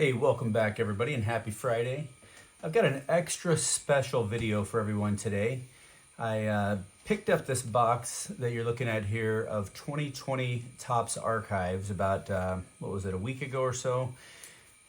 Hey, welcome back everybody and happy Friday. I've got an extra special video for everyone today. I picked up this box that you're looking at here of 2020 Topps Archives about, what was it, a week ago or so.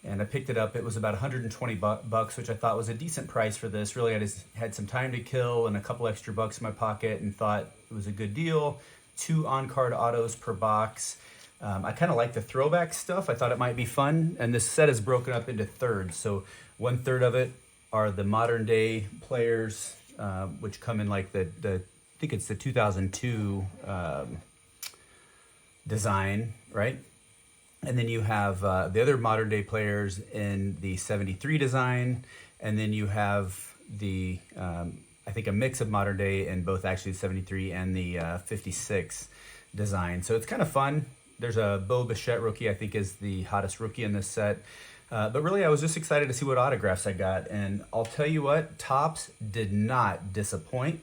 And I picked it up. It was about 120 bucks, which I thought was a decent price for this. Really, I just had some time to kill and a couple extra bucks in my pocket and thought it was a good deal. 2 on-card autos per box. I kind of like the throwback stuff. I thought it might be fun. And this set is broken up into thirds. So 1/3 of it are the modern day players, which come in like I think it's the 2002 design, right? And then you have the other modern day players in the 73 design. And then you have the, I think a mix of modern day in both actually the 73 and the 56 design. So it's kind of fun. There's a Bo Bichette rookie, I think is the hottest rookie in this set. But really, I was just excited to see what autographs I got. And I'll tell you what, Topps did not disappoint.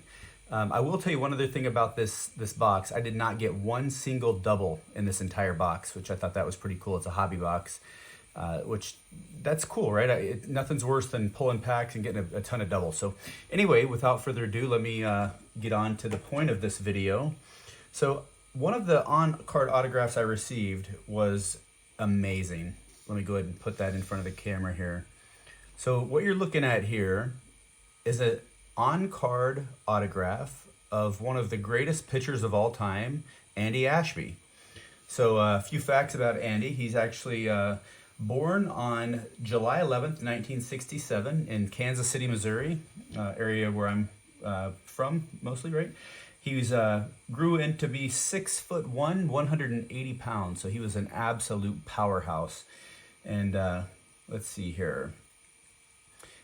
I will tell you one other thing about this box. I did not get one single double in this entire box, which I thought that was pretty cool. It's a hobby box, which that's cool, right? Nothing's worse than pulling packs and getting a ton of doubles. So anyway, without further ado, let me get on to the point of this video. So one of the on-card autographs I received was amazing. Let me go ahead and put that in front of the camera here. So what you're looking at here is an on-card autograph of one of the greatest pitchers of all time, Andy Ashby. So a few facts about Andy. He's actually born on July 11th, 1967 in Kansas City, Missouri, area where I'm from mostly, right? He grew into be 6'1", 180 pounds. So he was an absolute powerhouse. And let's see here.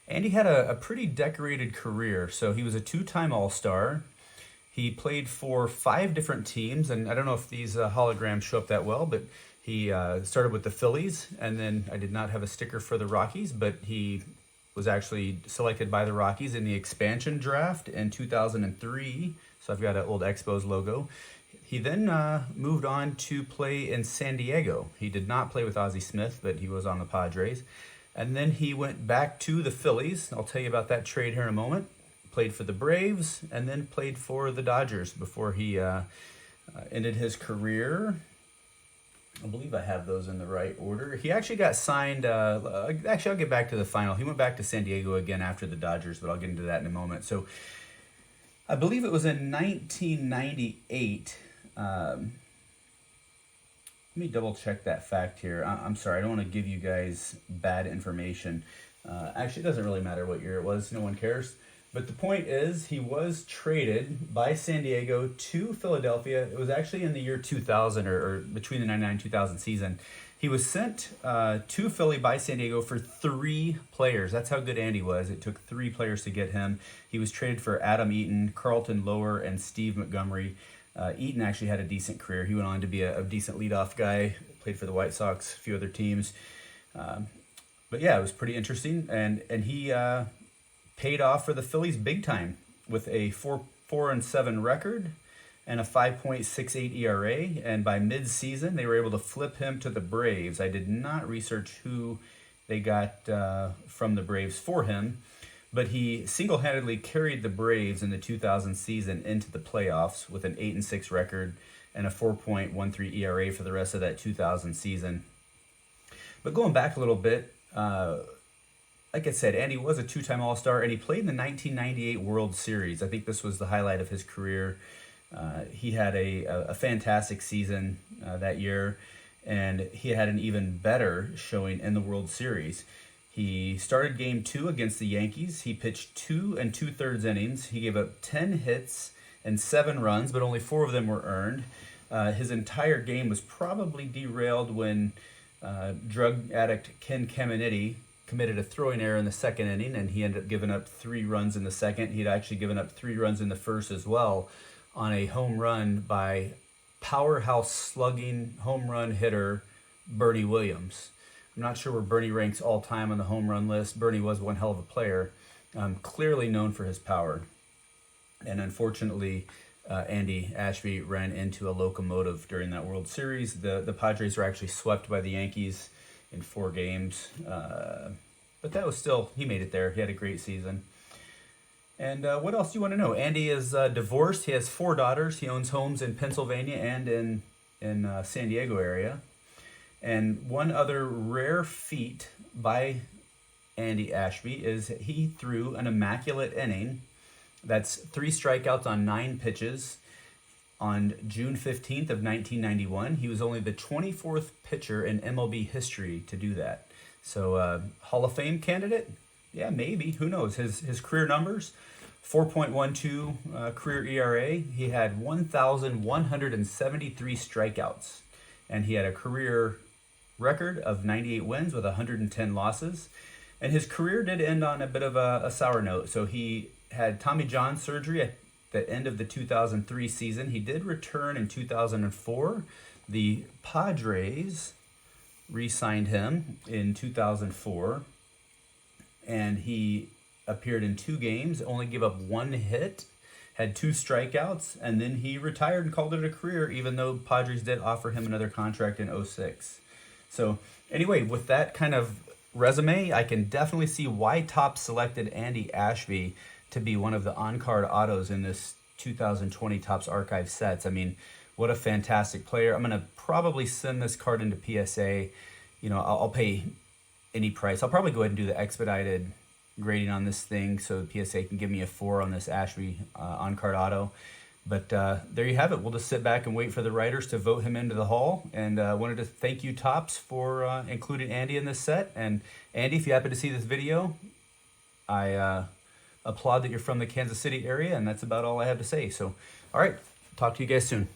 Andy had a pretty decorated career. So he was a 2-time All-Star. He played for 5 different teams. And I don't know if these holograms show up that well, but he started with the Phillies. And then I did not have a sticker for the Rockies, but he was actually selected by the Rockies in the expansion draft in 2003. So I've got an old Expos logo. He then moved on to play in San Diego. He did not play with Ozzie Smith, but he was on the Padres. And then he went back to the Phillies. I'll tell you about that trade here in a moment. Played for the Braves and then played for the Dodgers before he ended his career. I believe I have those in the right order. He actually got signed, actually I'll get back to the final. He went back to San Diego again after the Dodgers, but I'll get into that in a moment. So I believe it was in 1998. Let me double check that fact here. I'm sorry, I don't want to give you guys bad information. Actually, it doesn't really matter what year it was. No one cares. But the point is, he was traded by San Diego to Philadelphia. It was actually in the year 2000 or between the 99-2000 season. He was sent to Philly by San Diego for 3 players. That's how good Andy was. It took 3 players to get him. He was traded for Adam Eaton, Carlton Lower, and Steve Montgomery. Eaton actually had a decent career. He went on to be a decent leadoff guy, played for the White Sox, a few other teams. But yeah, it was pretty interesting. And he paid off for the Phillies big time with a 4-7 record and a 5.68 ERA. And by mid-season, they were able to flip him to the Braves. I did not research who they got from the Braves for him, but he single-handedly carried the Braves in the 2000 season into the playoffs with an 8-6 record and a 4.13 ERA for the rest of that 2000 season. But going back a little bit, like I said, Andy was a 2-time All-Star, and he played in the 1998 World Series. I think this was the highlight of his career. He had a fantastic season that year, and he had an even better showing in the World Series. He started Game 2 against the Yankees. He pitched 2 2/3 innings. He gave up 10 hits and 7 runs, but only 4 of them were earned. His entire game was probably derailed when drug addict Ken Caminiti committed a throwing error in the 2nd inning, and he ended up giving up 3 runs in the 2nd. He'd actually given up 3 runs in the 1st as well on a home run by powerhouse slugging home run hitter Bernie Williams. I'm not sure where Bernie ranks all time on the home run list. Bernie was one hell of a player, clearly known for his power. And unfortunately, Andy Ashby ran into a locomotive during that World Series. The Padres were actually swept by the Yankees in 4 games. But that was still, he made it there. He had a great season. And what else do you want to know? Andy is divorced. He has 4 daughters. He owns homes in Pennsylvania and in San Diego area. And one other rare feat by Andy Ashby is he threw an immaculate inning. That's 3 strikeouts on 9 pitches on June 15th of 1991. He was only the 24th pitcher in MLB history to do that. So Hall of Fame candidate? Yeah, maybe. Who knows? His career numbers, 4.12 career ERA. He had 1,173 strikeouts. And he had a career record of 98 wins with 110 losses. And his career did end on a bit of a sour note. So he had Tommy John surgery at the end of the 2003 season. He did return in 2004. The Padres re-signed him in 2004. And he appeared in 2 games, only gave up 1 hit, had 2 strikeouts, and then he retired and called it a career, even though Padres did offer him another contract in 2006. So anyway, with that kind of resume, I can definitely see why Topps selected Andy Ashby to be one of the on-card autos in this 2020 Topps Archive sets. I mean, what a fantastic player. I'm going to probably send this card into PSA. You know, I'll pay any price. I'll probably go ahead and do the expedited grading on this thing so the PSA can give me a 4 on this Ashby on-card auto. But there you have it. We'll just sit back and wait for the writers to vote him into the Hall. And wanted to thank you, Topps, for including Andy in this set. And Andy, if you happen to see this video, I applaud that you're from the Kansas City area, and that's about all I have to say. So, all right, talk to you guys soon.